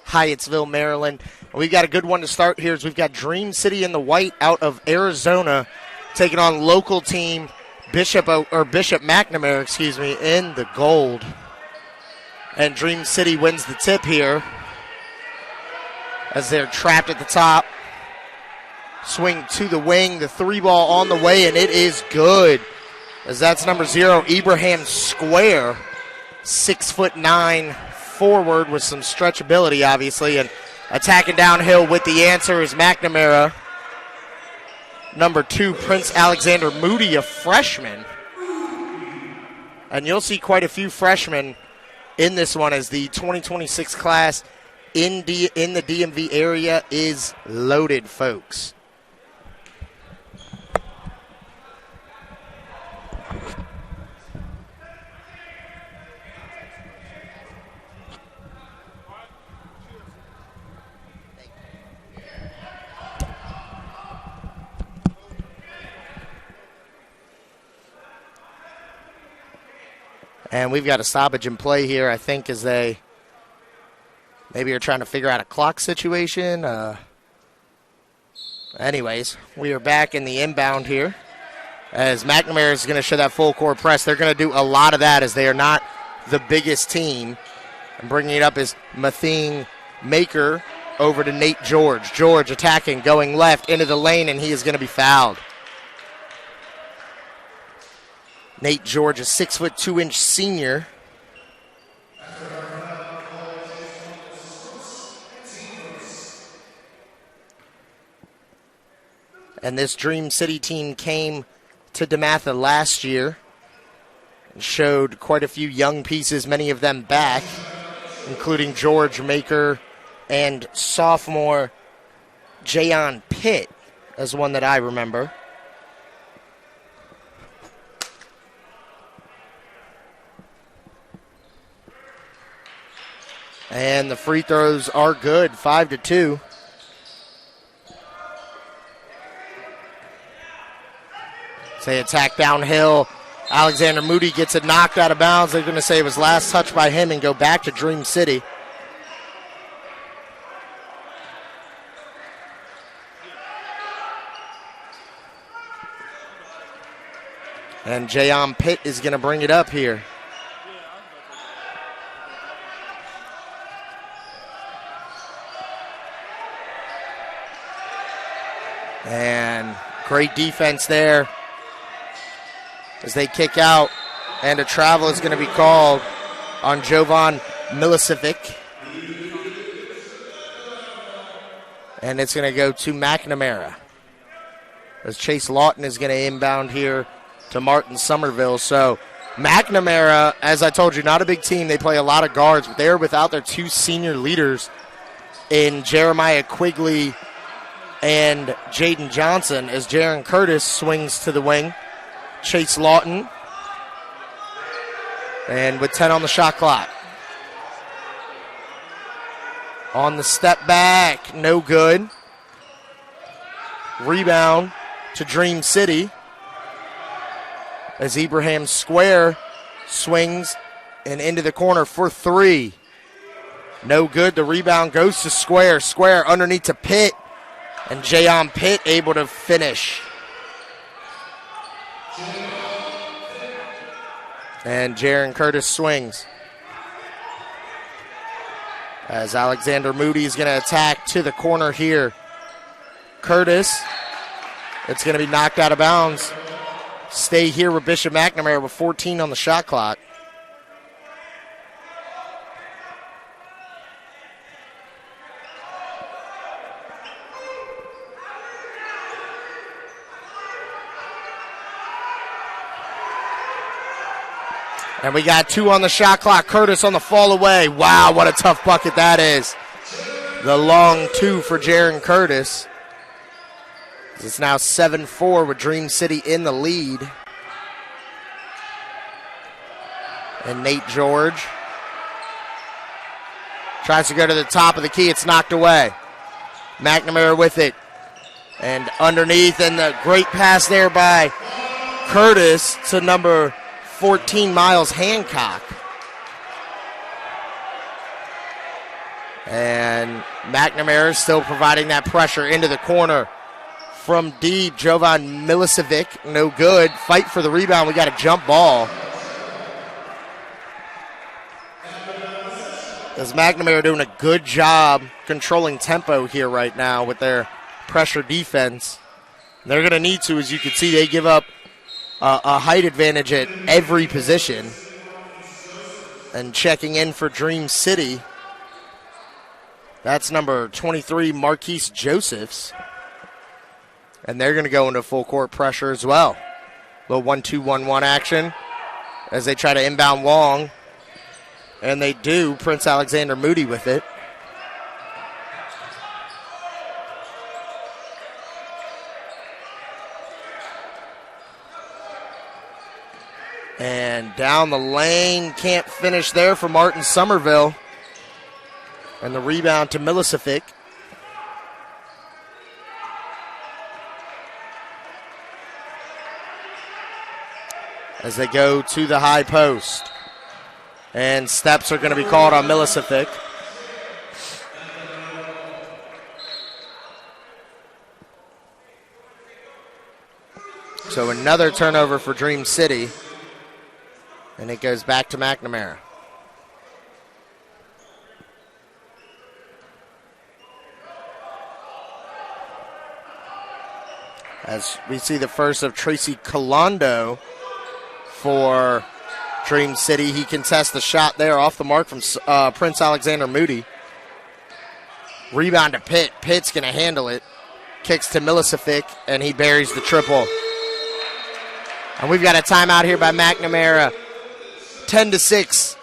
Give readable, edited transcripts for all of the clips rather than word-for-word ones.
Hyattsville, Maryland. We've got a good one to start here. We've got Dream City in the white out of Arizona taking on local team Bishop McNamara, in the gold. And Dream City wins the tip here as they're trapped at the top. Swing to the wing, the three ball on the way, and it is good. As that's number 0, Ibrahim Square, 6'9", forward with some stretchability, obviously, and attacking downhill with the answer is McNamara. Number 2, Prince Alexander Moody, a freshman. And you'll see quite a few freshmen in this one as the 2026 class in the DMV area is loaded, folks. And we've got a stoppage in play here, I think, as they maybe are trying to figure out a clock situation. Anyways, we are back in the inbound here as McNamara is going to show that full court press. They're going to do a lot of that as they are not the biggest team. And bringing it up is Mathine Maker over to Nate George. George attacking, going left into the lane, and he is going to be fouled. Nate George, a 6'2" senior. And this Dream City team came to DeMatha last year and showed quite a few young pieces, many of them back, including George Maker and sophomore Jayon Pitt as one that I remember. And the free throws are good, 5-2. So they attack downhill. Alexander Moody gets it knocked out of bounds. They're going to say it was last touched by him and go back to Dream City. And Jayon Pitt is going to bring it up here. And great defense there as they kick out. And a travel is going to be called on Jovan Milicevic. And it's going to go to McNamara as Chase Lawton is going to inbound here to Martin Somerville. So McNamara, as I told you, not a big team. They play a lot of guards, but they're without their 2 senior leaders in Jeremiah Quigley and Jaden Johnson as Jaron Curtis swings to the wing. Chase Lawton. And with 10 on the shot clock. On the step back, no good. Rebound to Dream City as Ibrahim Square swings and into the corner for 3. No good. The rebound goes to Square. Square underneath to Pitt. And Jayon Pitt able to finish. And Jaron Curtis swings. As Alexander Moody is going to attack to the corner here. Curtis, it's going to be knocked out of bounds. Stay here with Bishop McNamara with 14 on the shot clock. And we got 2 on the shot clock. Curtis on the fall away. Wow, what a tough bucket that is. The long 2 for Jaron Curtis. It's now 7-4 with Dream City in the lead. And Nate George tries to go to the top of the key. It's knocked away. McNamara with it. And underneath, and the great pass there by Curtis to number 14, Miles Hancock. And McNamara is still providing that pressure into the corner. From deep, Jovan Milicevic, no good. Fight for the rebound. We got a jump ball. As McNamara doing a good job controlling tempo here right now with their pressure defense. They're going to need to, as you can see, they give up a height advantage at every position. And checking in for Dream City, that's number 23, Marquise Josephs. And they're going to go into full court pressure as well. Little 1-2-1-1 action as they try to inbound long. And they do. Prince Alexander Moody with it. And down the lane, can't finish there for Martin Somerville. And the rebound to Milicevic. As they go to the high post. And steps are going to be called on Milicevic. So another turnover for Dream City. And it goes back to McNamara. As we see the first of Tracy Colondo for Dream City. He contests the shot there off the mark from Prince Alexander Moody. Rebound to Pitt. Pitt's going to handle it. Kicks to Milicevic, and he buries the triple. And we've got a timeout here by McNamara. 10-6.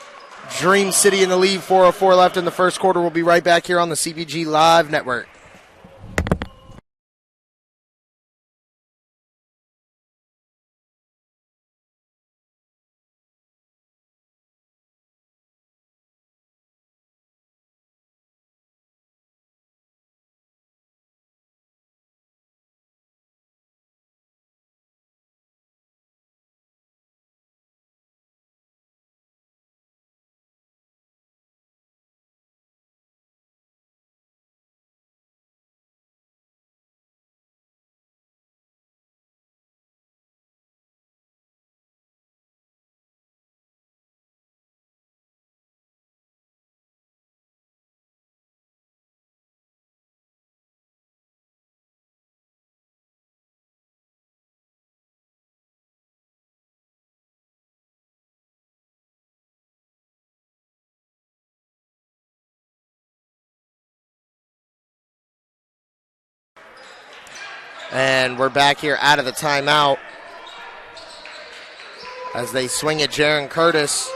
Dream City in the lead. 4:04 left in the first quarter. We'll be right back here on the CBG Live Network. And we're back here out of the timeout as they swing at Jaron Curtis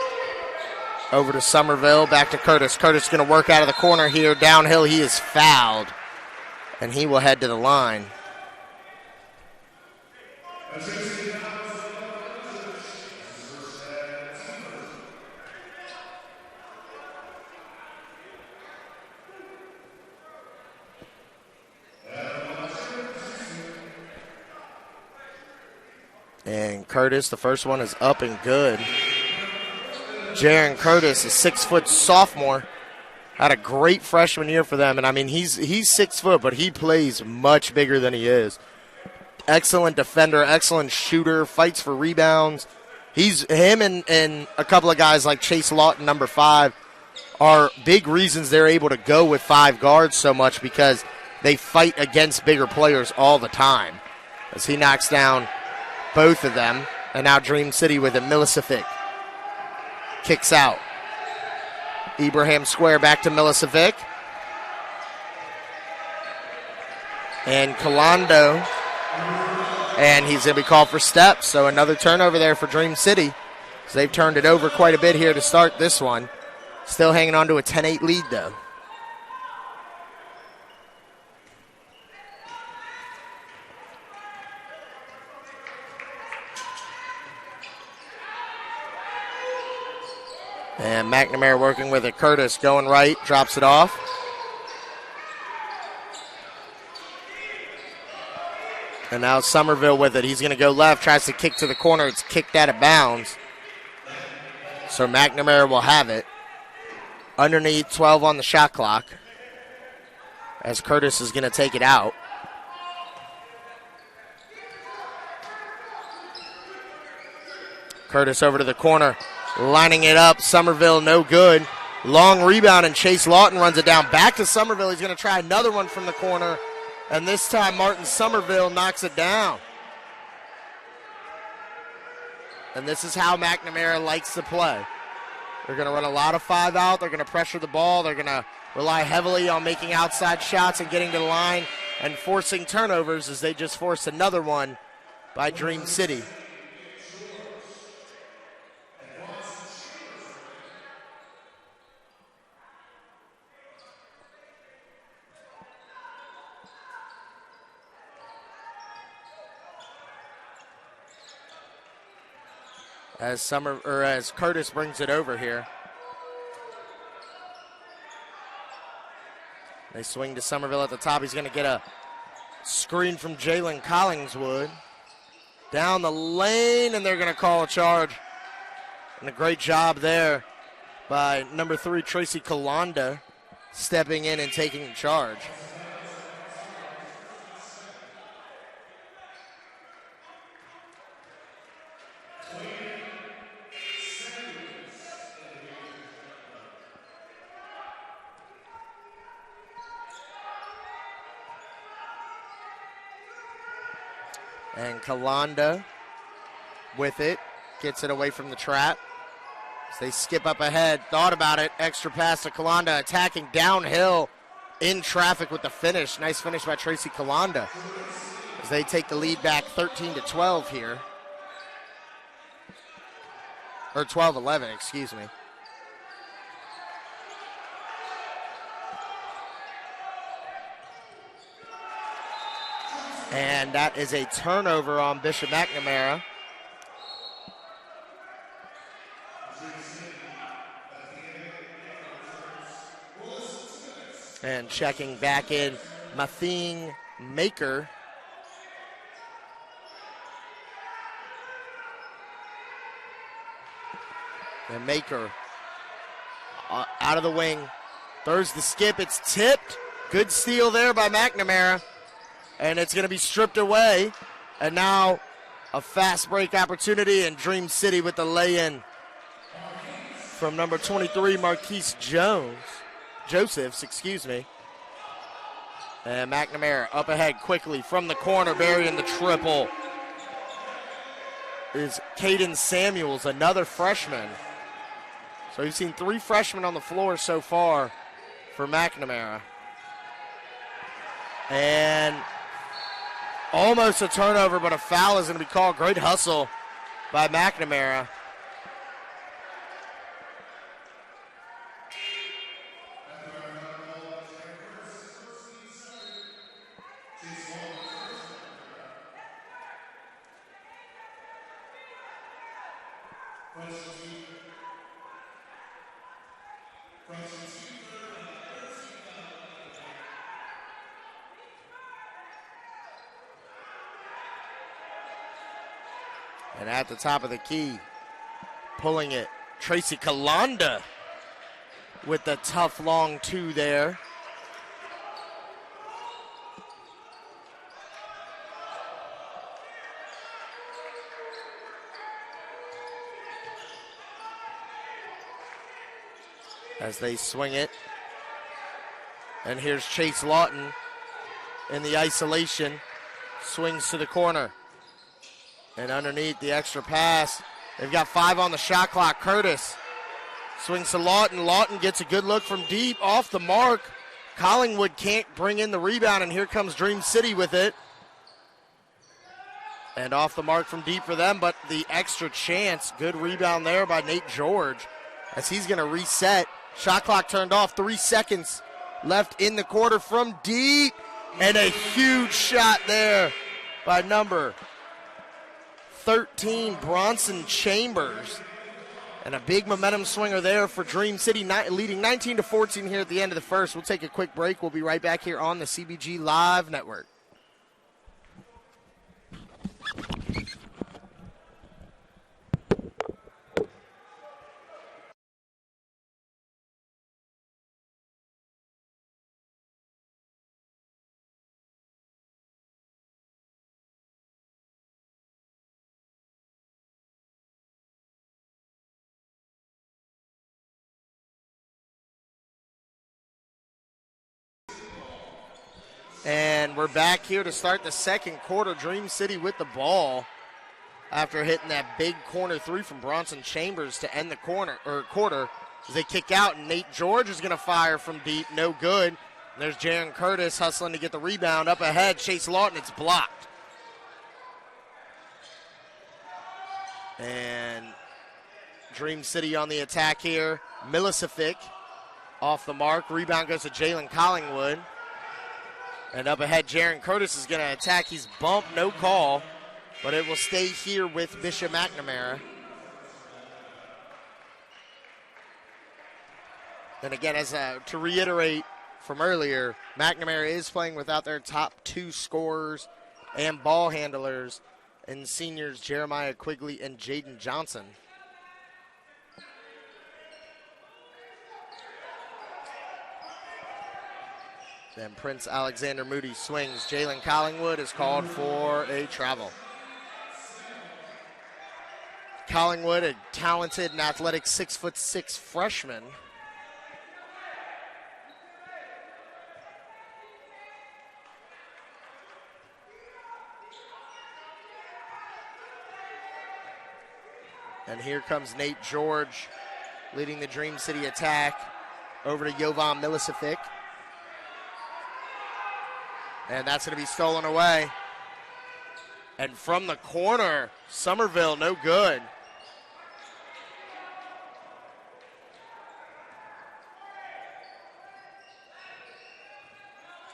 over to Somerville. Back to Curtis. Curtis going to work out of the corner here. Downhill, he is fouled. And he will head to the line. And Curtis, the first one is up and good. Jaron Curtis, a 6-foot sophomore, had a great freshman year for them. And, I mean, he's 6 foot, but he plays much bigger than he is. Excellent defender, excellent shooter, fights for rebounds. Him and a couple of guys like Chase Lawton, number 5, are big reasons they're able to go with 5 guards so much because they fight against bigger players all the time. As he knocks down both of them. And now Dream City with it. Milicevic kicks out. Ibrahim Square back to Milicevic. And Colondo. And he's going to be called for steps. So another turnover there for Dream City. So they've turned it over quite a bit here to start this one. Still hanging on to a 10-8 lead, though. And McNamara working with it. Curtis going right, drops it off. And now Somerville with it. He's going to go left, tries to kick to the corner. It's kicked out of bounds. So McNamara will have it. Underneath, 12 on the shot clock. as Curtis is going to take it out. Curtis over to the corner, lining it up. Somerville no good. Long rebound, and Chase Lawton runs it down. Back to Somerville. He's going to try another one from the corner, and this time Martin Somerville knocks it down. And this is how McNamara likes to play. They're going to run a lot of 5 out. They're going to pressure the ball. They're going to rely heavily on making outside shots and getting to the line and forcing turnovers, as they just forced another one by Dream City. As Curtis brings it over here. They swing to Somerville at the top. He's going to get a screen from Jalen Collingswood. Down the lane, and they're going to call a charge. And a great job there by number 3, Tracy Kalanda, stepping in and taking charge. And Kalanda with it, gets it away from the trap. As they skip up ahead, thought about it, extra pass to Kalanda, attacking downhill in traffic with the finish. Nice finish by Tracy Kalanda as they take the lead back 13-12 here. Or 12-11, excuse me. And that is a turnover on Bishop McNamara. And checking back in, Mathing Maker. And Maker out of the wing. Throws the skip. It's tipped. Good steal there by McNamara. And it's going to be stripped away. And now a fast break opportunity, and Dream City with the lay-in from number 23, Marquise Josephs, excuse me. And McNamara up ahead quickly from the corner, burying the triple. Is Caden Samuels, another freshman. So you've seen 3 freshmen on the floor so far for McNamara. And almost a turnover, but a foul is going to be called. Great hustle by McNamara. And at the top of the key, pulling it, Tracy Kalanda with the tough long 2 there. As they swing it. And here's Chase Lawton in the isolation. Swings to the corner. And underneath the extra pass, they've got 5 on the shot clock. Curtis swings to Lawton. Lawton gets a good look from deep, off the mark. Collingwood can't bring in the rebound, and here comes Dream City with it. And off the mark from deep for them, but the extra chance. Good rebound there by Nate George as he's going to reset. Shot clock turned off, 3 seconds left in the quarter from deep. And a huge shot there by number 13, Bronson Chambers. And a big momentum swinger there for Dream City, leading 19-14 here at the end of the first. We'll take a quick break. We'll be right back here on the CBG Live Network. And we're back here to start the second quarter. Dream City with the ball after hitting that big corner three from Bronson Chambers to end the quarter. As they kick out, and Nate George is going to fire from deep. No good. And there's Jaron Curtis hustling to get the rebound up ahead. Chase Lawton, it's blocked. And Dream City on the attack here. Milicific off the mark. Rebound goes to Jalen Collingwood. And up ahead, Jaron Curtis is going to attack. He's bumped, no call. But it will stay here with Bishop McNamara. And again, as to reiterate from earlier, McNamara is playing without their top two scorers and ball handlers and seniors Jeremiah Quigley and Jaden Johnson. Then Prince Alexander Moody swings. Jalen Collingwood is called for a travel. Collingwood, a talented and athletic 6'6" freshman. And here comes Nate George leading the Dream City attack over to Jovan Milicific. And that's going to be stolen away. And from the corner, Somerville, no good.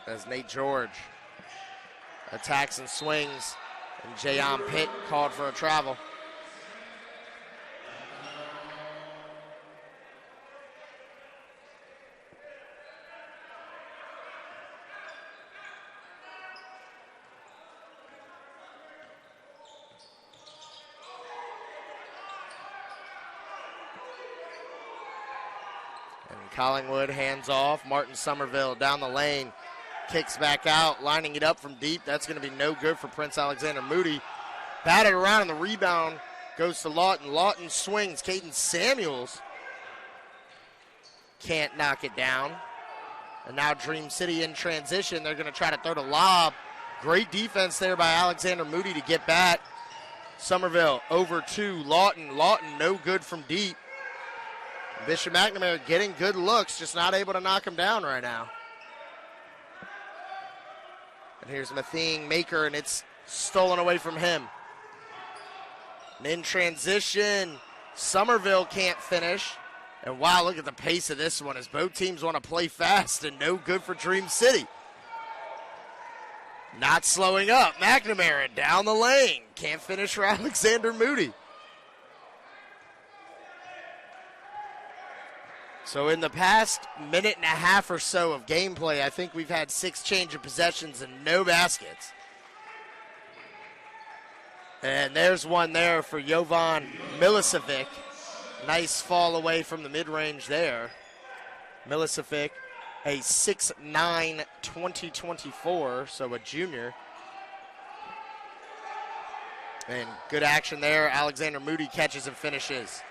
As Nate George attacks and swings, and Jayon Pitt called for a travel. And Collingwood hands off. Martin Somerville down the lane. Kicks back out, lining it up from deep. That's going to be no good for Prince Alexander Moody. Batted around, and the rebound goes to Lawton. Lawton swings. Caden Samuels can't knock it down. And now Dream City in transition. They're going to try to throw the lob. Great defense there by Alexander Moody to get back. Somerville over to Lawton. Lawton no good from deep. Bishop McNamara getting good looks, just not able to knock him down right now. And here's Mathing Maker, and it's stolen away from him. And in transition, Somerville can't finish. And wow, look at the pace of this one as both teams want to play fast, and no good for Dream City. Not slowing up. McNamara down the lane. Can't finish for Alexander Moody. So in the past minute and a half or so of gameplay, I think we've had 6 change of possessions and no baskets. And there's one there for Jovan Milicific. Nice fall away from the mid-range there. Milicific, a 6'9", 2024, so a junior. And good action there. Alexander Moody catches and finishes.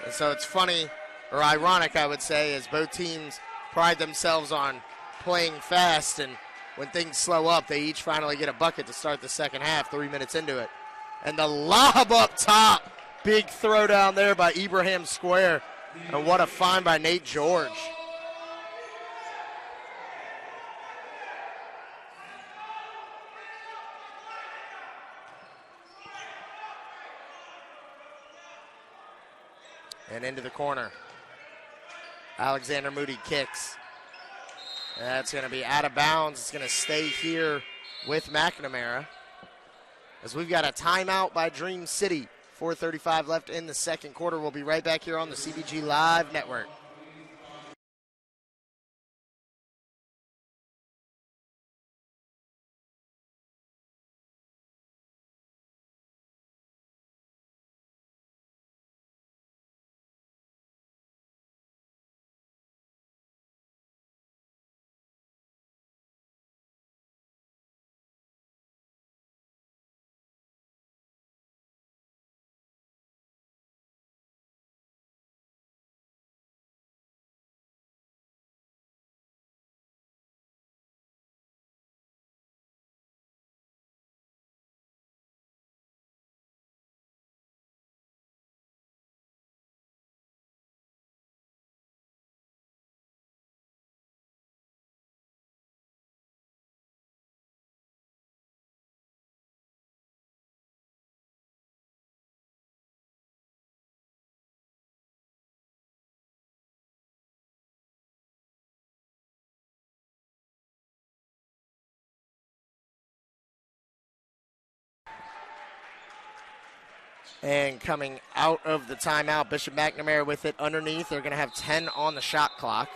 And so it's funny, or ironic, I would say, as both teams pride themselves on playing fast, and when things slow up, they each finally get a bucket to start the second half, 3 minutes into it. And the lob up top. Big throw down there by Ibrahim Square. And what a find by Nate George. And into the corner. Alexander Moody kicks. And that's going to be out of bounds. It's going to stay here with McNamara. As we've got a timeout by Dream City. 4:35 left in the second quarter. We'll be right back here on the CBG Live Network. And coming out of the timeout, Bishop McNamara with it underneath. They're going to have 10 on the shot clock.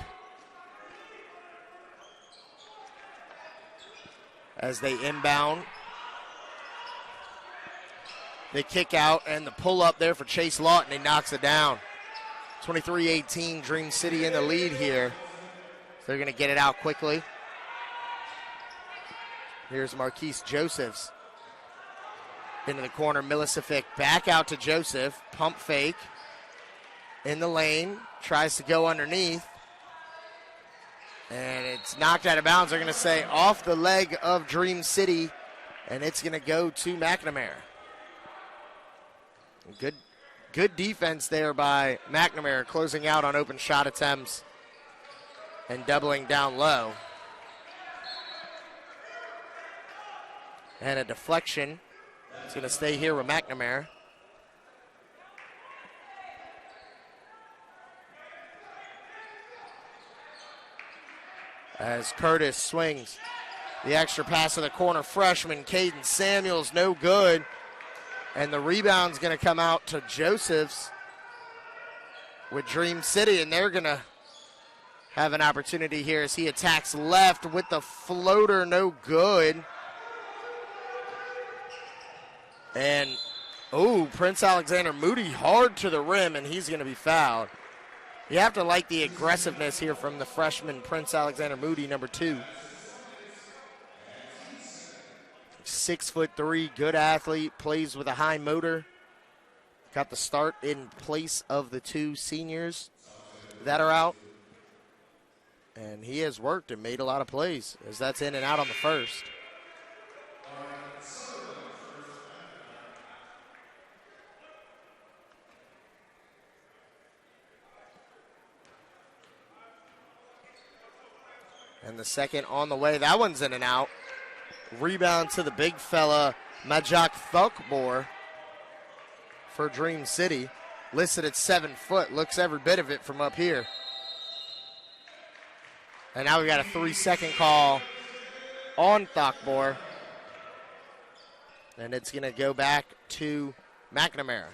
As they inbound. They kick out and the pull up there for Chase Lawton. He knocks it down. 23-18, Dream City in the lead here. So they're going to get it out quickly. Here's Marquise Josephs. Into the corner, Milicific back out to Joseph. Pump fake. In the lane. Tries to go underneath. And it's knocked out of bounds. They're going to say off the leg of Dream City. And it's going to go to McNamara. Good defense there by McNamara, closing out on open shot attempts and doubling down low. And a deflection. It's going to stay here with McNamara. As Curtis swings the extra pass to the corner, freshman Caden Samuels, no good. And the rebound's going to come out to Josephs with Dream City, and they're going to have an opportunity here as he attacks left with the floater, no good. And, Prince Alexander Moody hard to the rim, and he's going to be fouled. You have to like the aggressiveness here from the freshman Prince Alexander Moody, number 2. 6'3", good athlete, plays with a high motor. Got the start in place of the 2 seniors that are out. And he has worked and made a lot of plays as that's in and out on the first. And the second on the way. That one's in and out. Rebound to the big fella, Majak Thukbor for Dream City. Listed at 7 foot. Looks every bit of it from up here. And now we got a 3-second call on Thukbor. And it's going to go back to McNamara.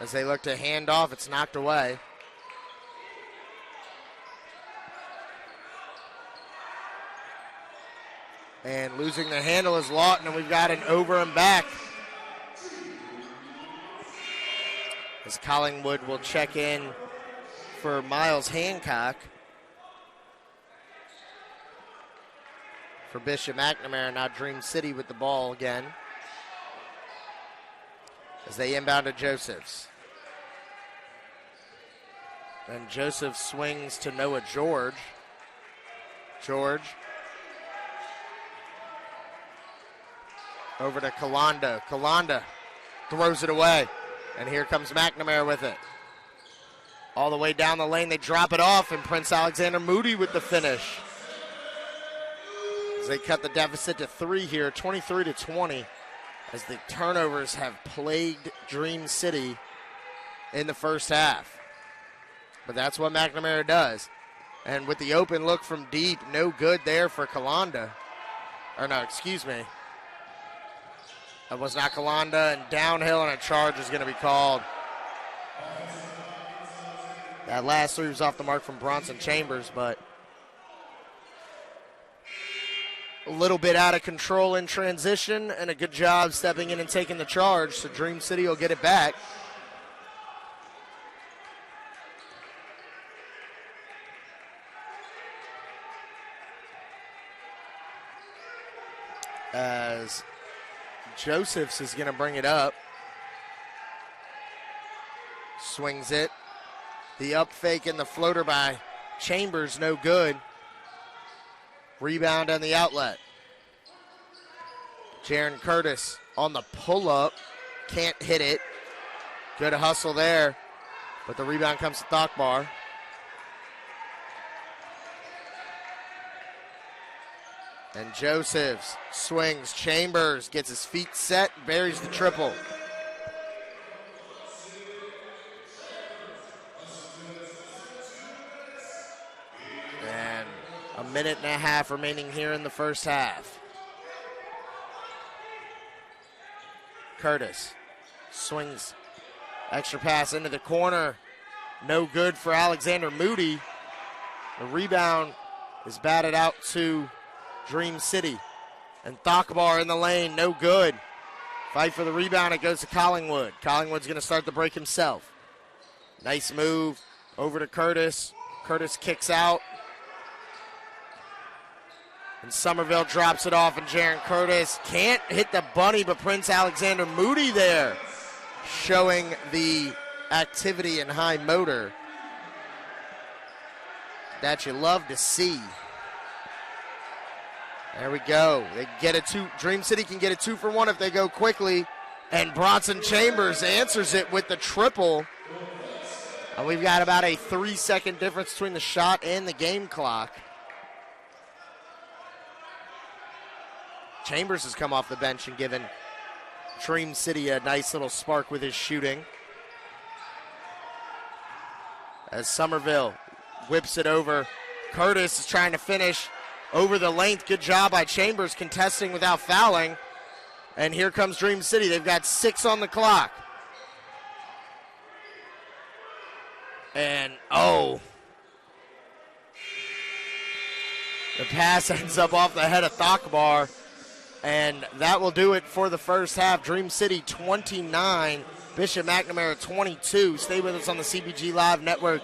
As they look to hand off, it's knocked away. And losing the handle is Lawton, and we've got an over and back. As Collingwood will check in for Miles Hancock. For Bishop McNamara, now Dream City with the ball again. As they inbound to Josephs. And Joseph swings to Noah George. George. Over to Kalanda. Kalanda throws it away. And here comes McNamara with it. All the way down the lane, they drop it off, and Prince Alexander Moody with the finish. As they cut the deficit to 3 here, 23-20. As the turnovers have plagued Dream City in the first half. But that's what McNamara does. And with the open look from deep, no good there for Kalanda. Or no, excuse me. That was not Kalanda, and downhill and a charge is going to be called. That last 3 was off the mark from Bronson Chambers, but a little bit out of control in transition, and a good job stepping in and taking the charge, so Dream City will get it back. As Josephs is going to bring it up. Swings it. The up fake and the floater by Chambers, no good. Rebound on the outlet. Jaron Curtis on the pull-up. Can't hit it. Good hustle there. But the rebound comes to Thukbor. And Josephs swings. Chambers gets his feet set, buries the triple. And a minute and a half remaining here in the first half. Curtis swings. Extra pass into the corner. No good for Alexander Moody. The rebound is batted out to Dream City. And Thakbar in the lane, no good. Fight for the rebound, it goes to Collingwood. Collingwood's going to start the break himself. Nice move over to Curtis. Curtis kicks out. And Somerville drops it off, and Jaron Curtis can't hit the bunny, but Prince Alexander Moody there, showing the activity and high motor that you love to see. There we go. They get a two. Dream City can get a 2-for-1 if they go quickly. And Bronson Chambers answers it with the triple. And we've got about a 3-second difference between the shot and the game clock. Chambers has come off the bench and given Dream City a nice little spark with his shooting. As Somerville whips it over. Curtis is trying to finish over the length. Good job by Chambers contesting without fouling. And here comes Dream City. They've got 6 on the clock. And, the pass ends up off the head of Thakbar. And that will do it for the first half. Dream City 29, Bishop McNamara 22. Stay with us on the CBG Live Network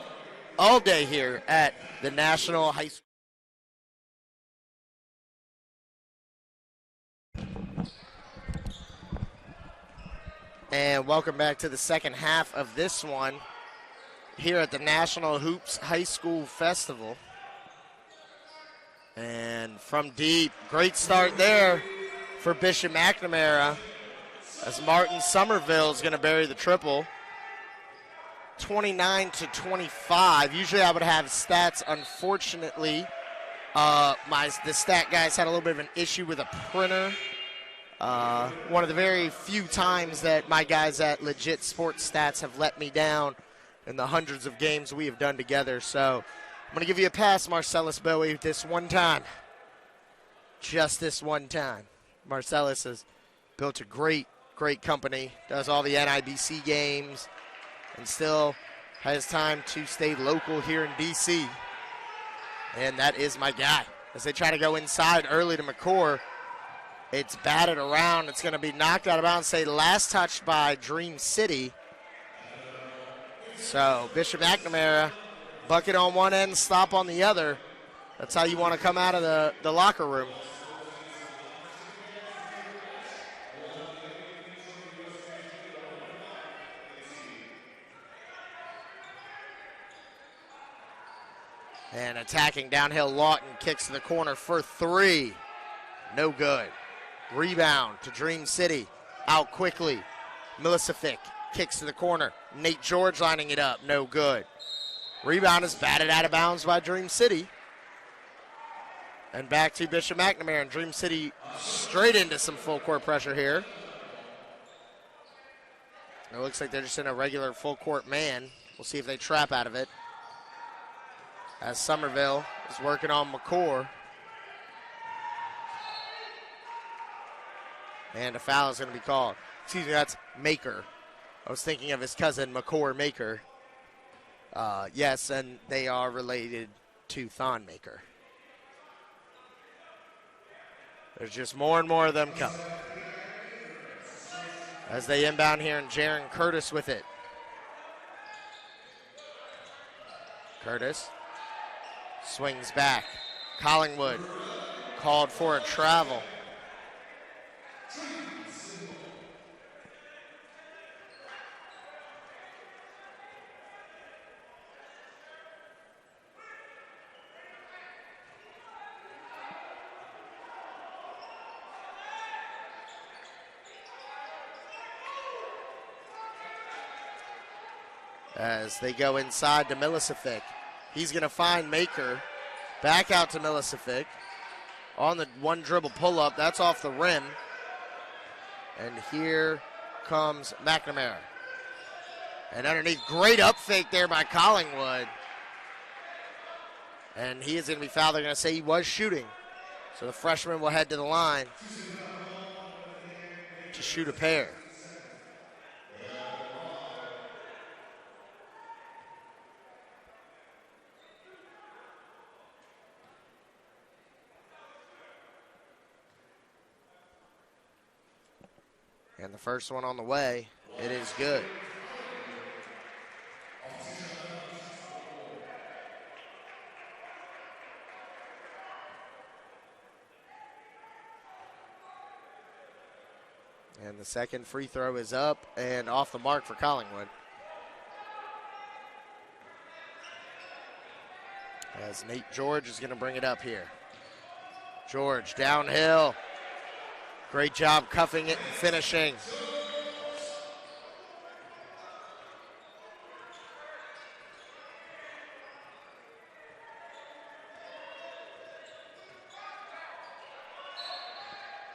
all day here at the National High School. And welcome back to the second half of this one here at the National Hoops High School Festival. And from deep, great start there for Bishop McNamara as Martin Somerville is going to bury the triple. 29-25. Usually I would have stats. Unfortunately, the stat guys had a little bit of an issue with a printer. One of the very few times that my guys at Legit Sports Stats have let me down in the hundreds of games we have done together. So I'm going to give you a pass, Marcellus Bowie, this one time. Just this one time. Marcellus has built a great company, does all the NIBC games, and still has time to stay local here in D.C. And that is my guy. As they try to go inside early to McCord, it's batted around. It's going to be knocked out of bounds. Say last touched by Dream City. So Bishop McNamara, bucket on one end, stop on the other. That's how you want to come out of the locker room. And attacking downhill, Lawton kicks to the corner for 3. No good. Rebound to Dream City. Out quickly. Milicevic kicks to the corner. Nate George lining it up. No good. Rebound is batted out of bounds by Dream City. And back to Bishop McNamara. And Dream City straight into some full court pressure here. It looks like they're just in a regular full court man. We'll see if they trap out of it. As Somerville is working on McCord. And a foul is going to be called. Excuse me, that's Maker. I was thinking of his cousin, McCord Maker. Yes, and they are related to Thon Maker. There's just more and more of them coming. As they inbound here, and Jaron Curtis with it. Curtis swings back. Collingwood called for a travel. As they go inside to Milicevic. He's going to find Maker. Back out to Milicevic. on the one dribble pull-up. That's off the rim. And here comes McNamara. And underneath, great up fake there by Collingwood. And he is going to be fouled. They're going to say he was shooting. So the freshman will head to the line to shoot a pair. And the first one on the way, it is good. And the second free throw is up and off the mark for Collingwood. As Nate George is going to bring it up here. George downhill. Great job cuffing it and finishing.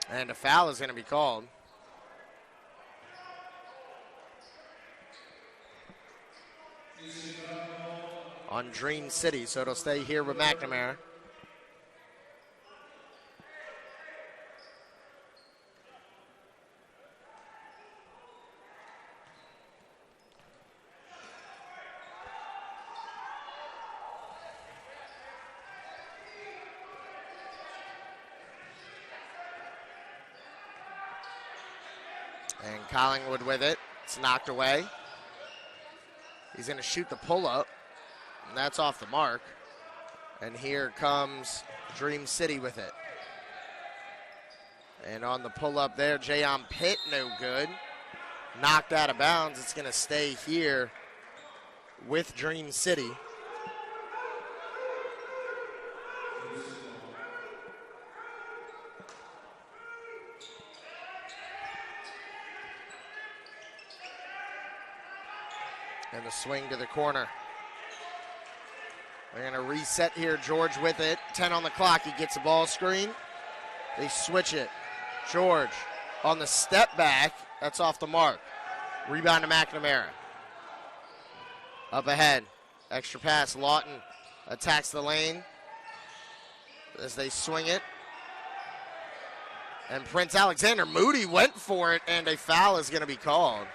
And a foul is going to be called. On Dream City, so it'll stay here with McNamara. And Collingwood with it. It's knocked away. He's going to shoot the pull-up. And that's off the mark. And here comes Dream City with it. And on the pull-up there, Jayon Pitt, no good. Knocked out of bounds. It's going to stay here with Dream City. And the swing to the corner. They're going to reset here. George with it. 10 on the clock. He gets a ball screen. They switch it. George on the step back. That's off the mark. Rebound to McNamara. Up ahead. Extra pass. Lawton attacks the lane as they swing it. And Prince Alexander Moody went for it, and a foul is going to be called.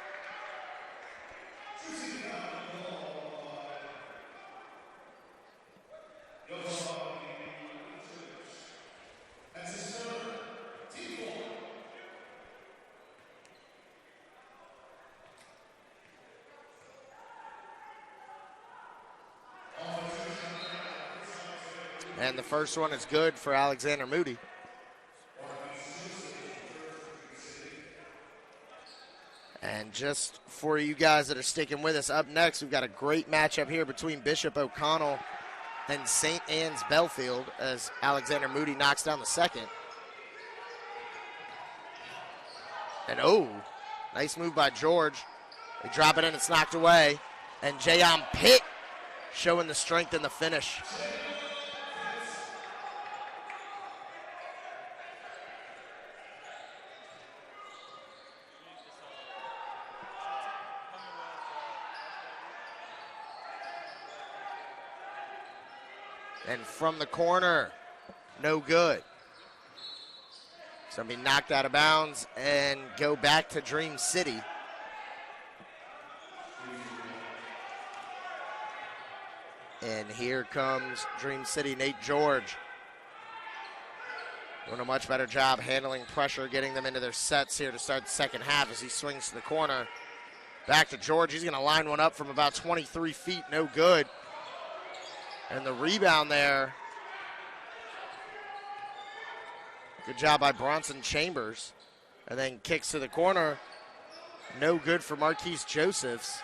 And the first one is good for Alexander Moody. And just for you guys that are sticking with us, up next we've got a great matchup here between Bishop O'Connell and St. Anne's Belfield as Alexander Moody knocks down the second. And nice move by George. They drop it in, it's knocked away. And Jayon Pitt showing the strength in the finish. And from the corner, no good. So it'll be knocked out of bounds and go back to Dream City. And here comes Dream City, Nate George. Doing a much better job handling pressure, getting them into their sets here to start the second half as he swings to the corner. Back to George. He's going to line one up from about 23 feet. No good. And the rebound there. Good job by Bronson Chambers. And then kicks to the corner. No good for Marquise Josephs.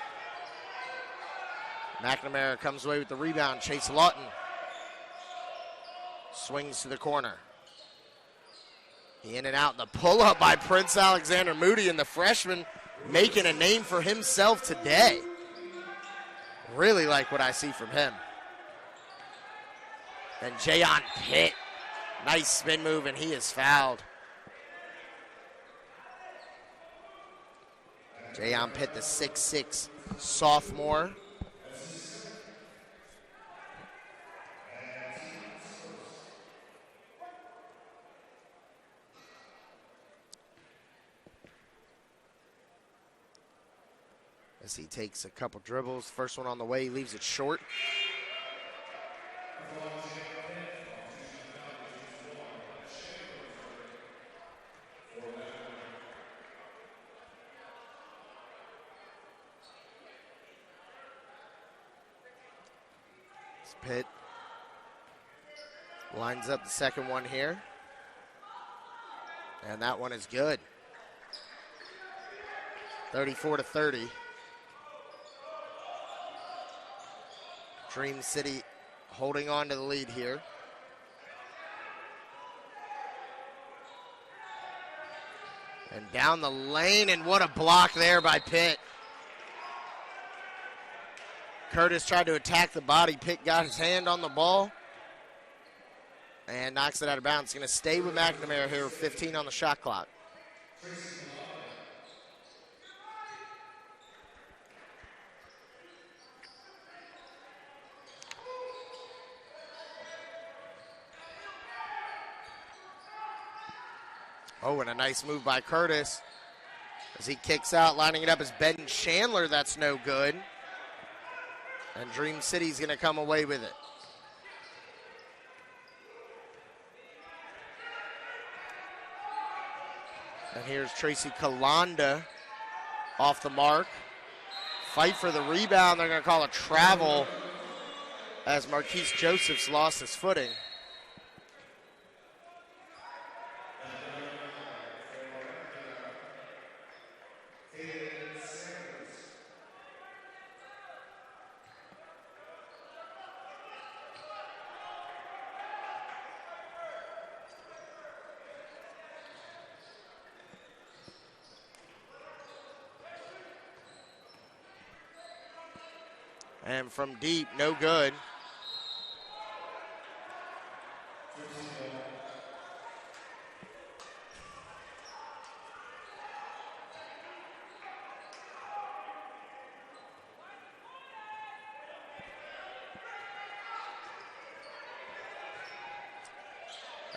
McNamara comes away with the rebound. Chase Lawton swings to the corner. In and out. The pull-up by Prince Alexander Moody, and the freshman making a name for himself today. Really like what I see from him. And Jayon Pitt Nice spin move, and he is fouled. Jayon Pitt, the 6'6" sophomore. As he takes a couple dribbles. First one on the way, he leaves it short. Pitt lines up the second one here. And that one is good. 34-30. Dream City holding on to the lead here. And down the lane, and what a block there by Pitt. Curtis tried to attack the body. Pitt got his hand on the ball and knocks it out of bounds. Going to stay with McNamara here with 15 on the shot clock. Oh, and a nice move by Curtis as he kicks out, lining it up as Ben Chandler. That's no good. And Dream City's going to come away with it. And here's Tracy Kalanda off the mark. Fight for the rebound. They're going to call a travel as Marquise Josephs lost his footing. And from deep, no good.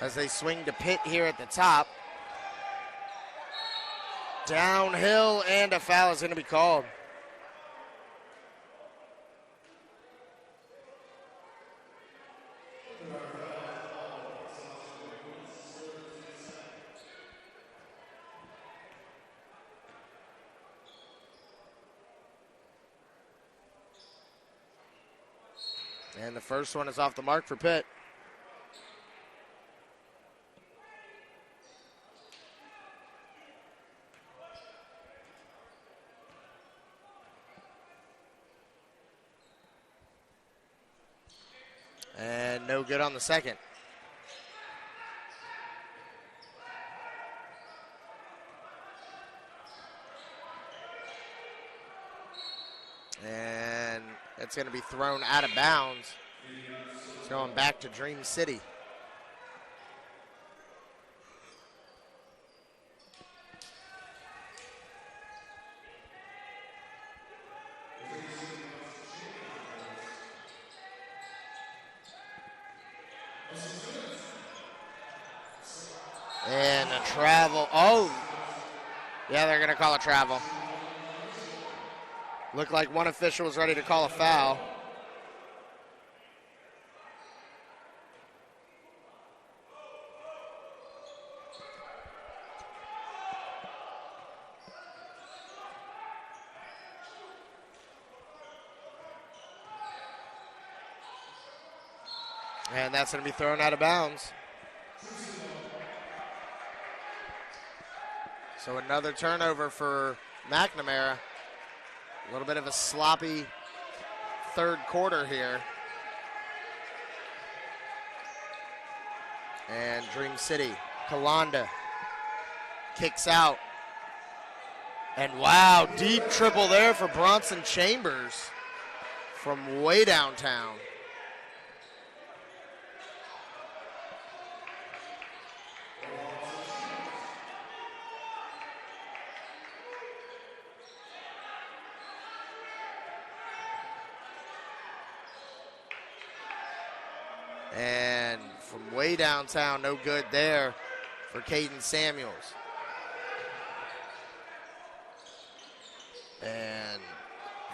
As they swing to Pitt here at the top. Downhill, and a foul is going to be called. And the first one is off the mark for Pitt. And no good on the second. And it's going to be thrown out of bounds. It's going back to Dream City. And a travel. Oh, yeah, they're going to call a travel. Looked like one official was ready to call a foul. And that's going to be thrown out of bounds. So another turnover for McNamara. A little bit of a sloppy third quarter here. And Dream City, Kalanda kicks out. And wow, deep triple there for Bronson Chambers from way downtown. And from way downtown, no good there for Caden Samuels. And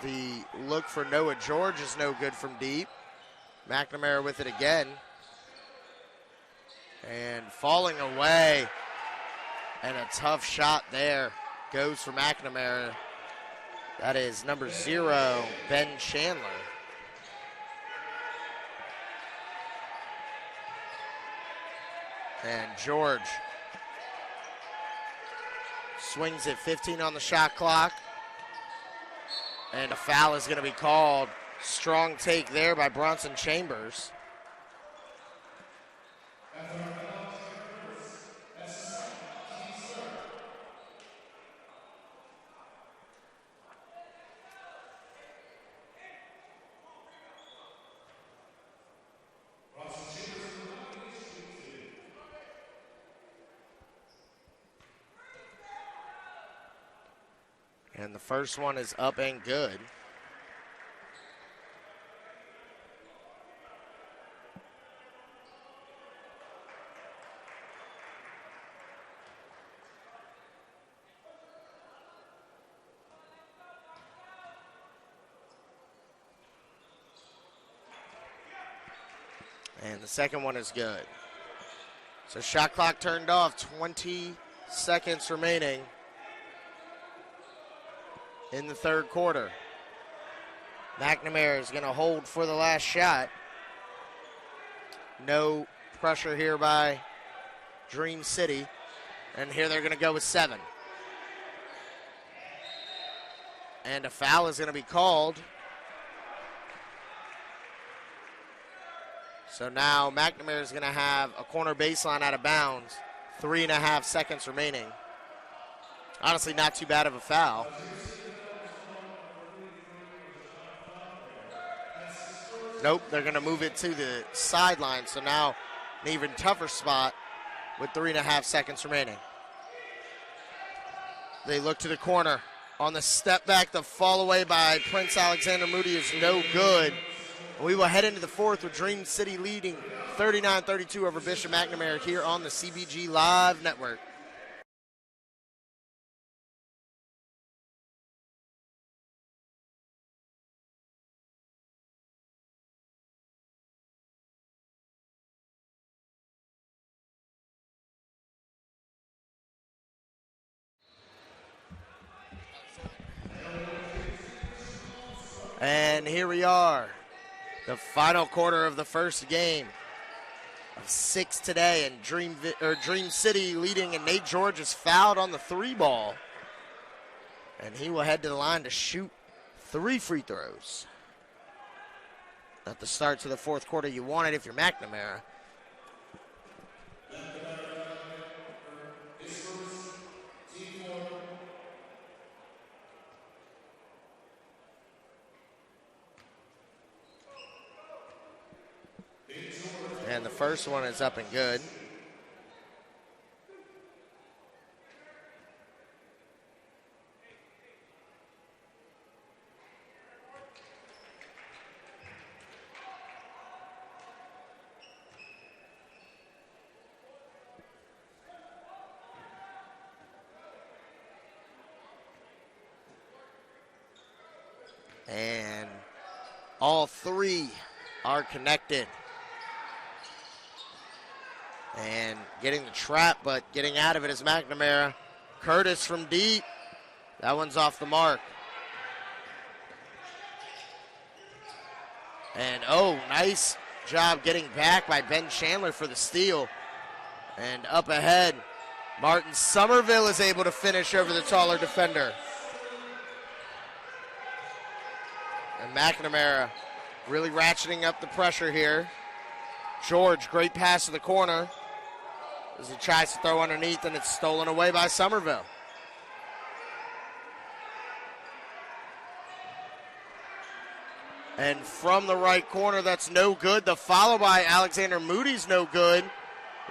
the look for Noah George is no good from deep. McNamara with it again. And falling away. And a tough shot there goes for McNamara. That is number 0, Ben Chandler. And George swings it, 15 on the shot clock. And a foul is going to be called. Strong take there by Bronson Chambers. And the first one is up and good. And the second one is good. So shot clock turned off, 20 seconds remaining in the third quarter. McNamara is going to hold for the last shot. No pressure here by Dream City. And here they're going to go with 7. And a foul is going to be called. So now McNamara is going to have a corner baseline out of bounds. 3.5 seconds remaining. Honestly, not too bad of a foul. Nope, they're going to move it to the sideline. So now an even tougher spot with 3.5 seconds remaining. They look to the corner. On the step back, the fall away by Prince Alexander Moody is no good. We will head into the fourth with Dream City leading 39-32 over Bishop McNamara here on the CBG Live Network. And here we are, the final quarter of the first game of 6 today, and Dream City leading, and Nate George is fouled on the 3 ball. And he will head to the line to shoot 3 free throws. At the start to the fourth quarter, you want it if you're McNamara. And the first one is up and good. And all 3 are connected. And getting the trap, but getting out of it is McNamara. Curtis from deep. That one's off the mark. And, nice job getting back by Ben Chandler for the steal. And up ahead, Martin Somerville is able to finish over the taller defender. And McNamara really ratcheting up the pressure here. George, great pass to the corner. As he tries to throw underneath, and it's stolen away by Somerville. And from the right corner, that's no good. The follow by Alexander Moody's no good.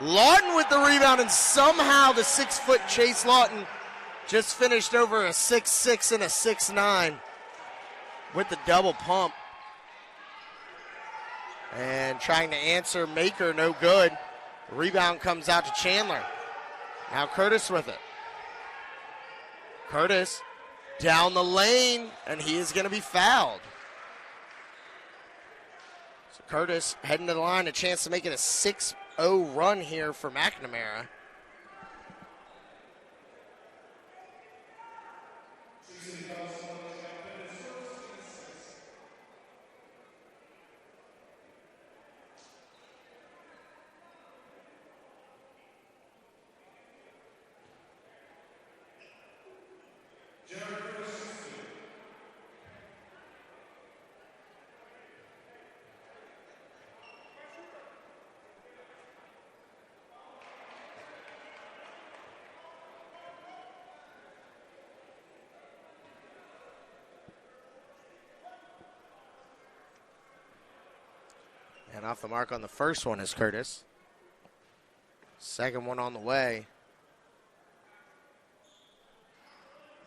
Lawton with the rebound, and somehow the 6-foot Chase Lawton just finished over a 6'6" and a 6'9" with the double pump. And trying to answer Maker, no good. Rebound comes out to Chandler. Now Curtis with it. Curtis down the lane, and he is going to be fouled. So Curtis heading to the line, a chance to make it a 6-0 run here for McNamara. And off the mark on the first one is Curtis. Second one on the way.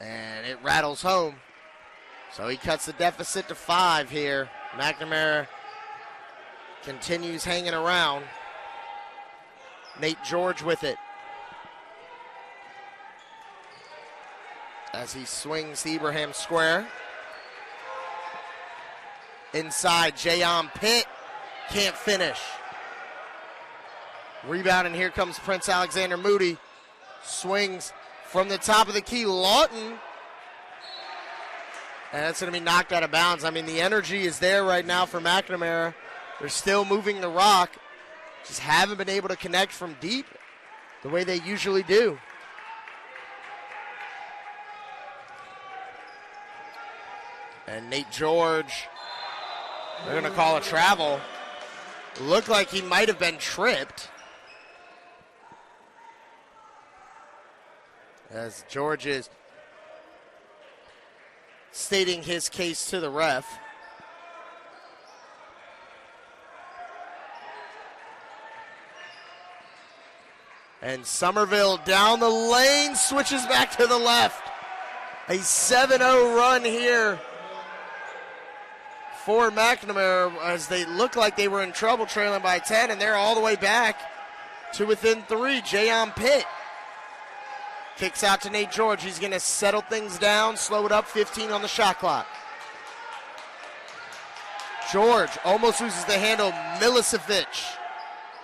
And it rattles home. So he cuts the deficit to 5 here. McNamara continues hanging around. Nate George with it. As he swings the Ibrahim square. Inside, Jayon Pitt. Can't finish. Rebound, and here comes Prince Alexander Moody. Swings from the top of the key. Lawton. And that's going to be knocked out of bounds. I mean, the energy is there right now for McNamara. They're still moving the rock. Just haven't been able to connect from deep the way they usually do. And Nate George, they're going to call a travel. Looked like he might have been tripped. As George is stating his case to the ref. And Somerville down the lane, switches back to the left. A 7-0 run here for McNamara as they look like they were in trouble trailing by 10, and they're all the way back to within 3. Jayon Pitt kicks out to Nate George. He's going to settle things down, slow it up, 15 on the shot clock. George almost loses the handle. Milicevic.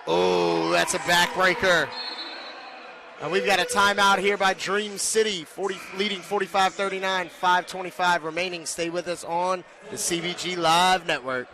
Oh, that's a backbreaker. And we've got a timeout here by Dream City, leading 45-39, 5:25 remaining. Stay with us on the CBG Live Network.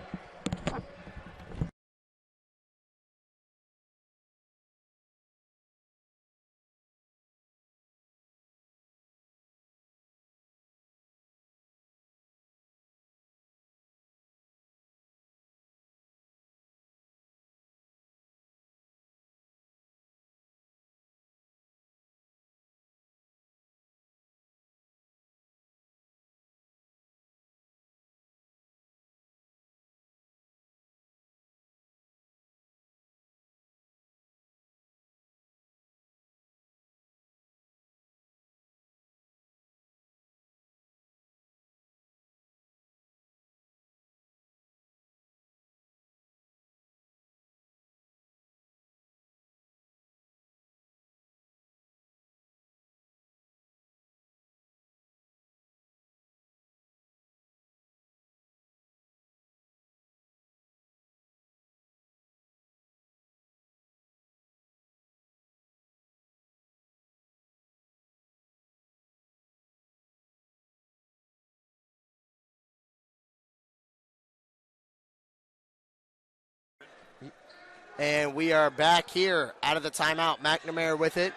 And we are back here out of the timeout. McNamara with it.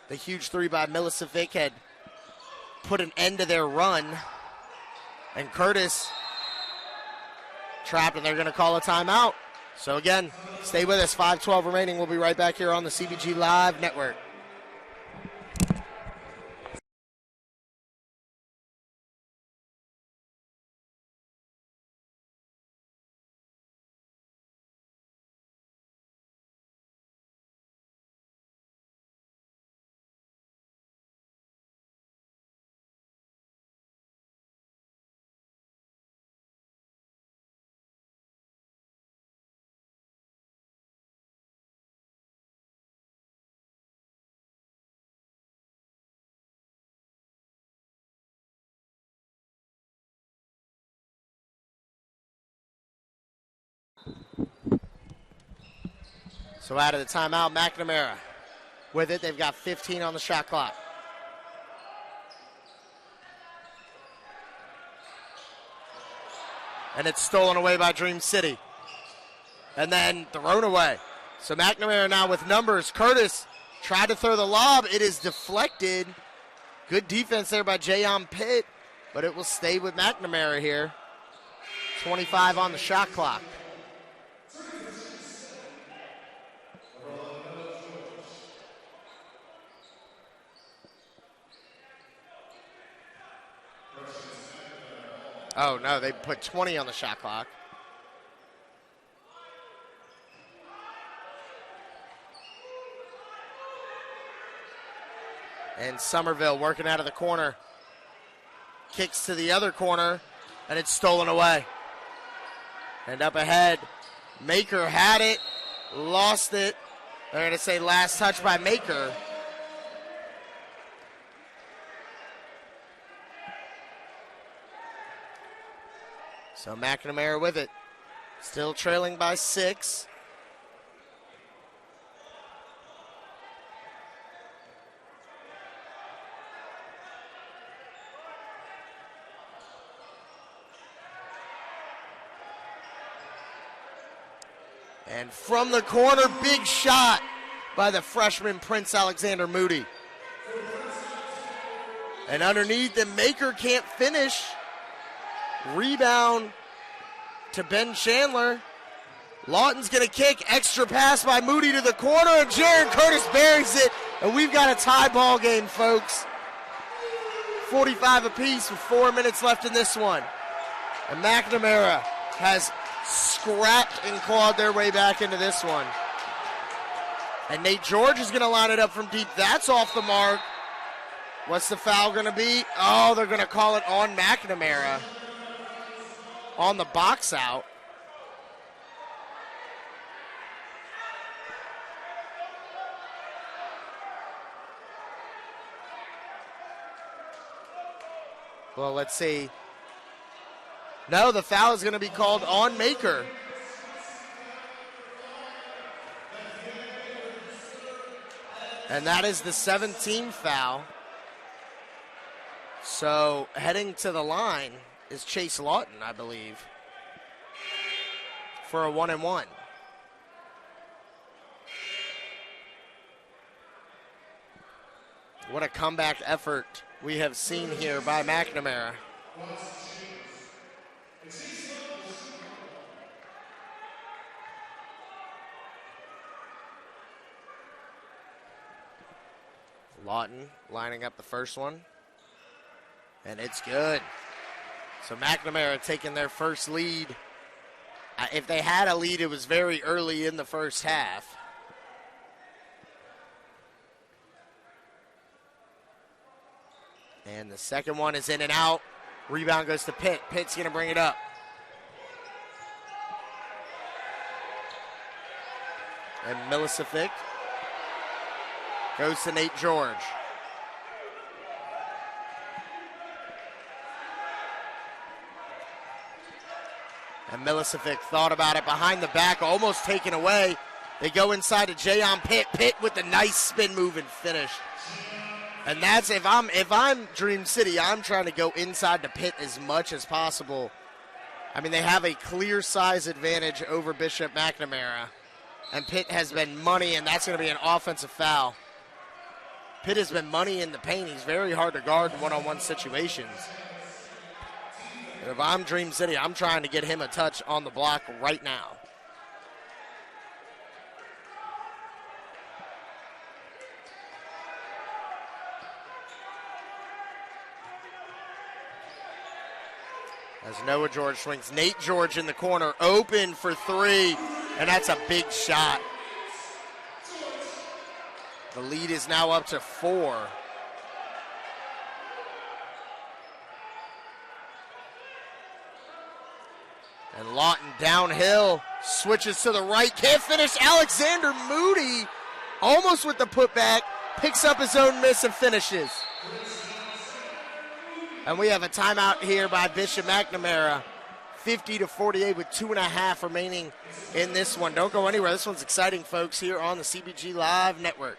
The huge 3 by Milicevic had put an end to their run. And Curtis trapped, and they're going to call a timeout. So again, stay with us. 5:12 remaining. We'll be right back here on the CBG Live Network. So out of the timeout, McNamara with it. They've got 15 on the shot clock. And it's stolen away by Dream City. And then thrown away. So McNamara now with numbers. Curtis tried to throw the lob. It is deflected. Good defense there by Jayon Pitt, but it will stay with McNamara here. 25 on the shot clock. Oh, no, they put 20 on the shot clock. And Somerville working out of the corner. Kicks to the other corner, and it's stolen away. And up ahead, Maker had it, lost it. They're going to say last touch by Maker. So McNamara with it. Still trailing by 6. And from the corner, big shot by the freshman Prince Alexander Moody. And underneath, the Maker can't finish. Rebound to Ben Chandler. Lawton's going to kick. Extra pass by Moody to the corner, and Jaron Curtis buries it. And we've got a tie ball game, folks. 45 apiece with 4 minutes left in this one. And McNamara has scrapped and clawed their way back into this one. And Nate George is going to line it up from deep. That's off the mark. What's the foul going to be? Oh, they're going to call it on McNamara on the box out. Well, let's see. No, the foul is going to be called on Maker. And that is the 17th foul. So heading to the line is Chase Lawton, I believe, for a 1-and-1. What a comeback effort we have seen here by McNamara. Lawton lining up the first one. And it's good. So McNamara taking their first lead. If they had a lead, it was very early in the first half. And the second one is in and out. Rebound goes to Pitt. Pitt's going to bring it up. And Milicic goes to Nate George. And Milicic thought about it behind the back, almost taken away. They go inside to Jayon Pitt. Pitt with the nice spin move and finish. And that's if I'm Dream City, I'm trying to go inside to Pitt as much as possible. I mean, they have a clear size advantage over Bishop McNamara. And Pitt has been money, and that's going to be an offensive foul. Pitt has been money in the paint. He's very hard to guard in one-on-one situations. And if I'm Dream City, I'm trying to get him a touch on the block right now. As Noah George swings, Nate George in the corner, open for three, and that's a big shot. The lead is now up to 4. And Lawton downhill, switches to the right, can't finish. Alexander Moody, almost with the putback, picks up his own miss and finishes. And we have a timeout here by Bishop McNamara. 50-48 with 2.5 remaining in this one. Don't go anywhere. This one's exciting, folks, here on the CBG Live Network.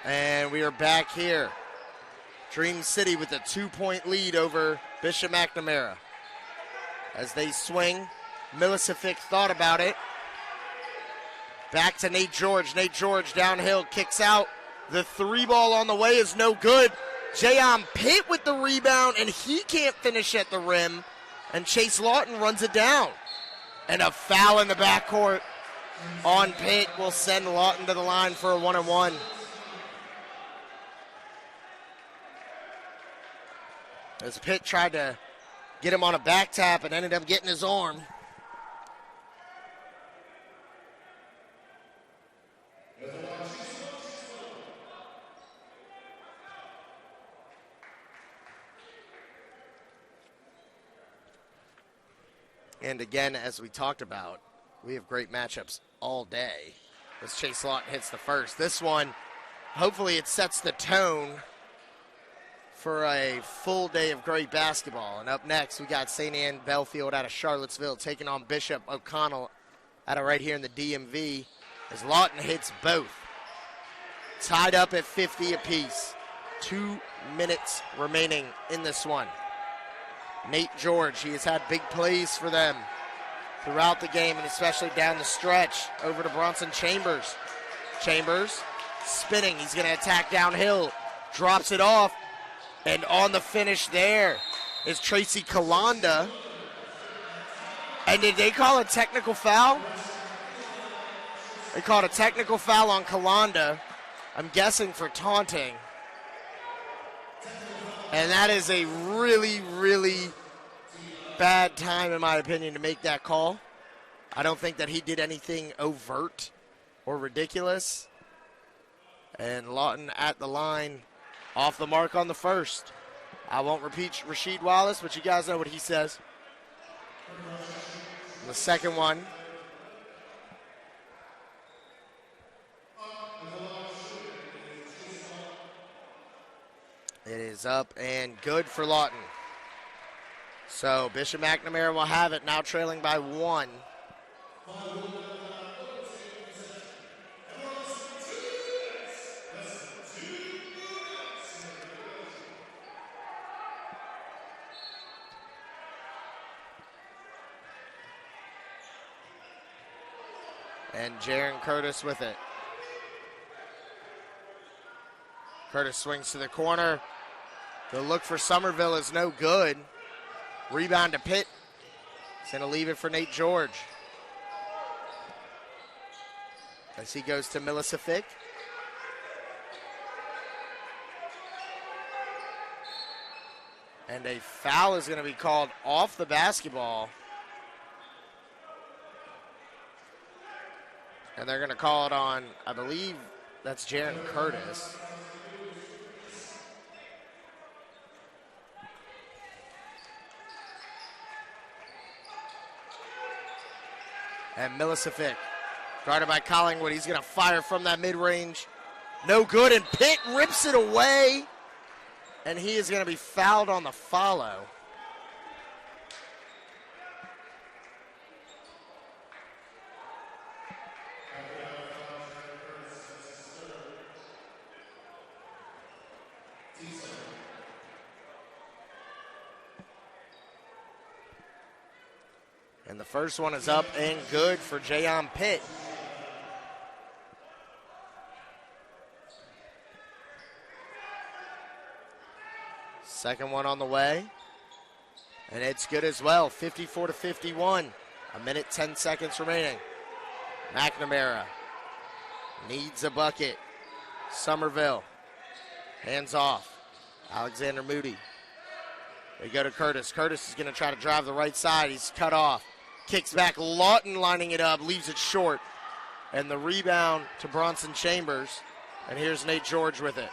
And we are back here. Dream City with a 2-point lead over Bishop McNamara. As they swing, Milicific thought about it. Back to Nate George. Nate George downhill, kicks out. The 3-ball on the way is no good. Jayon Pitt with the rebound, and he can't finish at the rim. And Chase Lawton runs it down. And a foul in the backcourt on Pitt will send Lawton to the line for a 1-and-1. As Pitt tried to get him on a back tap and ended up getting his arm. And again, as we talked about, we have great matchups all day. As Chase Lawton hits the first. This one, hopefully it sets the tone for a full day of great basketball. And up next, we got St. Anne Belfield out of Charlottesville taking on Bishop O'Connell out of right here in the DMV as Lawton hits both. Tied up at 50 apiece. 2 minutes remaining in this one. Nate George, he has had big plays for them throughout the game and especially down the stretch. Over to Bronson Chambers. Chambers spinning. He's going to attack downhill. Drops it off. And on the finish there is Tracy Kalanda. And did they call a technical foul? They called a technical foul on Kalanda. I'm guessing for taunting. And that is a really, really bad time, in my opinion, to make that call. I don't think that he did anything overt or ridiculous. And Lawton at the line. Off the mark on the first. I won't repeat Rasheed Wallace, but you guys know what he says. And the second one. It is up and good for Lawton. So Bishop McNamara will have it, now trailing by 1. And Jaron Curtis with it. Curtis swings to the corner. The look for Somerville is no good. Rebound to Pitt. He's going to leave it for Nate George. As he goes to Milicific. And a foul is going to be called off the basketball. And they're going to call it on, I believe that's Jaron Curtis. And Milicific, guarded by Collingwood. He's going to fire from that mid-range. No good, and Pitt rips it away. And he is going to be fouled on the follow. And the first one is up and good for Jayon Pitt. Second one on the way. And it's good as well, 54-51. A minute, 10 seconds remaining. McNamara needs a bucket. Somerville, hands off. Alexander Moody. They go to Curtis. Curtis is going to try to drive the right side. He's cut off. Kicks back. Lawton lining it up, leaves it short. And the rebound to Bronson Chambers. And here's Nate George with it.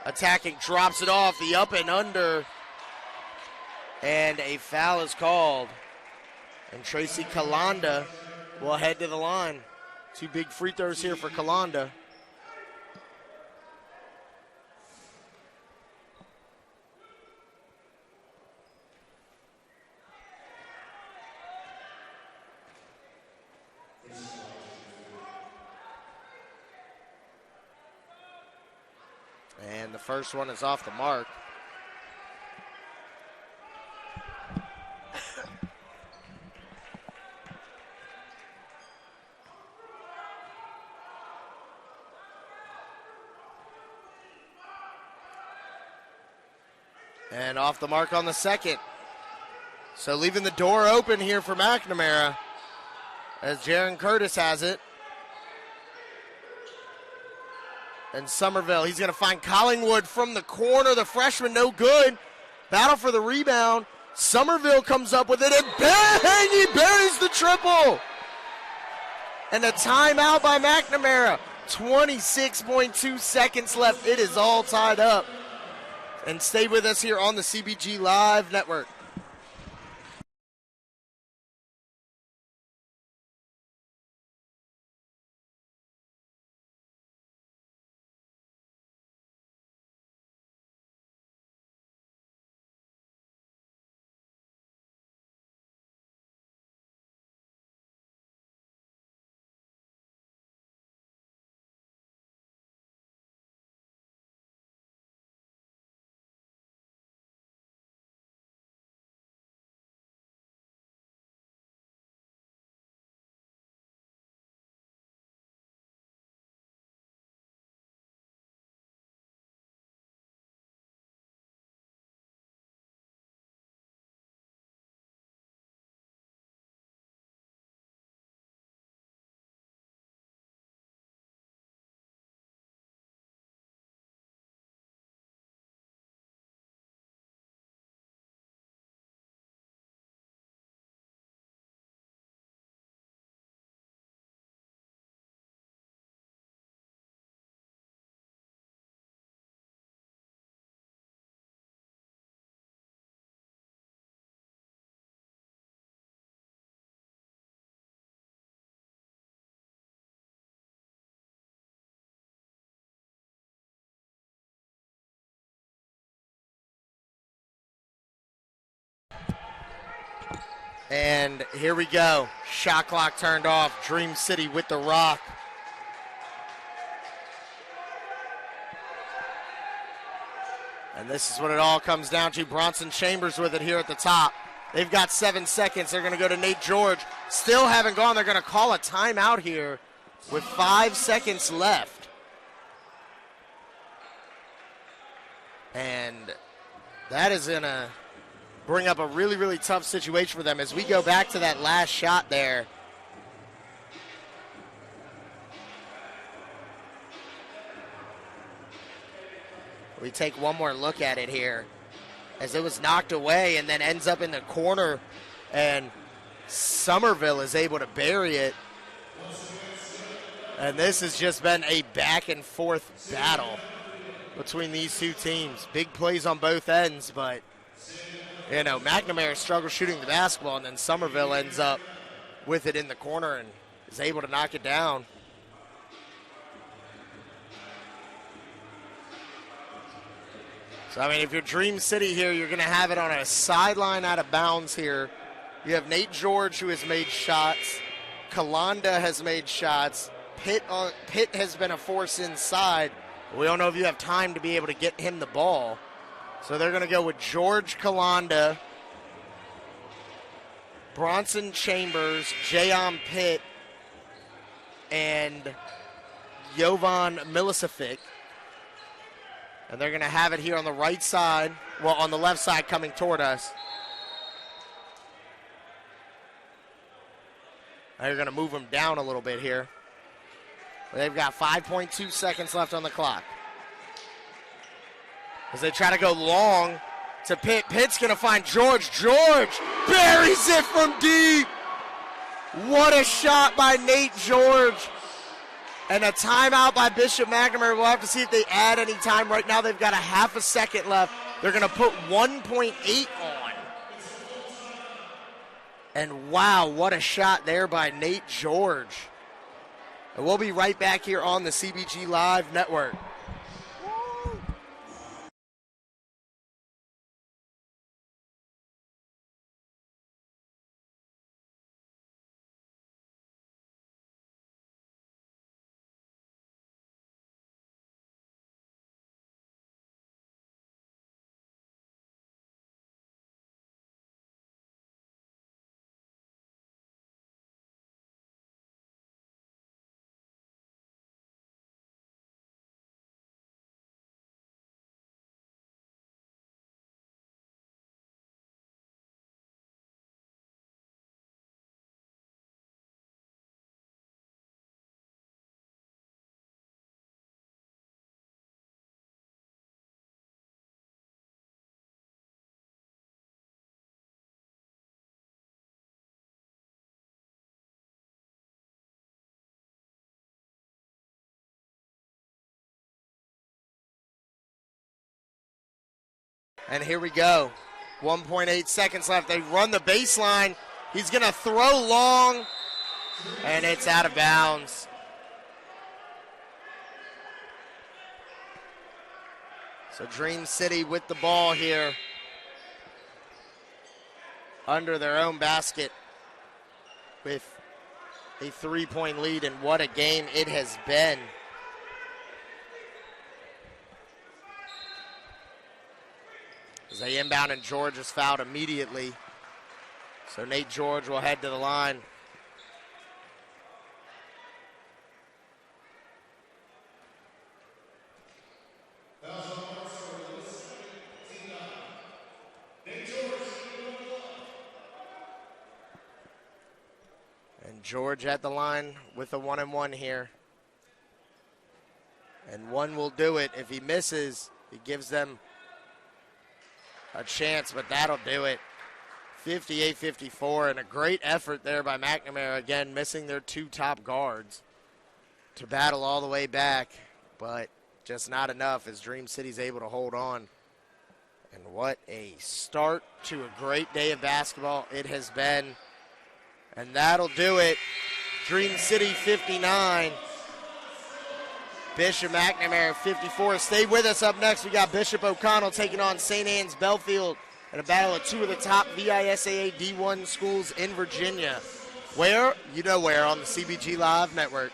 Attacking, drops it off, the up and under. And a foul is called. And Tracy Kalanda will head to the line. 2 big free throws here for Kalanda. And the first one is off the mark. And off the mark on the second. So leaving the door open here for McNamara as Jaron Curtis has it. And Somerville, he's going to find Collingwood from the corner. The freshman, no good. Battle for the rebound. Somerville comes up with it, and bang! He buries the triple. And a timeout by McNamara. 26.2 seconds left. It is all tied up. And stay with us here on the CBG Live Network. And here we go. Shot clock turned off. Dream City with the rock. And this is what it all comes down to. Bronson Chambers with it here at the top. They've got 7 seconds. They're going to go to Nate George. Still haven't gone. They're going to call a timeout here with 5 seconds left. And that is going to bring up a really, really tough situation for them as we go back to that last shot there. We take one more look at it here as it was knocked away and then ends up in the corner, and Somerville is able to bury it. And this has just been a back and forth battle between these two teams. Big plays on both ends, but you know, McNamara struggles shooting the basketball, and then Somerville ends up with it in the corner and is able to knock it down. So, I mean, if you're Dream City here, you're going to have it on a sideline out of bounds here. You have Nate George, who has made shots. Kalanda has made shots. Pitt has been a force inside. We don't know if you have time to be able to get him the ball. So they're going to go with George Kalanda, Bronson Chambers, Jayon Pitt, and Jovan Milicevic. And they're going to have it here on the right side, well, on the left side coming toward us. Now you're going to move them down a little bit here. They've got 5.2 seconds left on the clock. As they try to go long to Pitt. Pitt's going to find George. George buries it from deep. What a shot by Nate George. And a timeout by Bishop McNamara. We'll have to see if they add any time. Right now they've got a half a second left. They're going to put 1.8 on. And wow, what a shot there by Nate George. And we'll be right back here on the CBG Live Network. And here we go. 1.8 seconds left. They run the baseline. He's going to throw long, and it's out of bounds. So Dream City with the ball here under their own basket with a 3-point lead, and what a game it has been. As they inbound, and George is fouled immediately. So Nate George will head to the line. And George at the line with a 1-and-1 here. And one will do it. If he misses, he gives them a chance, but that'll do it. 58-54, and a great effort there by McNamara, again missing their two top guards to battle all the way back, but just not enough as Dream City's able to hold on. And what a start to a great day of basketball it has been. And that'll do it. Dream City 59. Bishop McNamara 54. Stay with us. Up next, we got Bishop O'Connell taking on St. Anne's Belfield in a battle of two of the top VISAA D1 schools in Virginia. Where? You know where, on the CBG Live Network.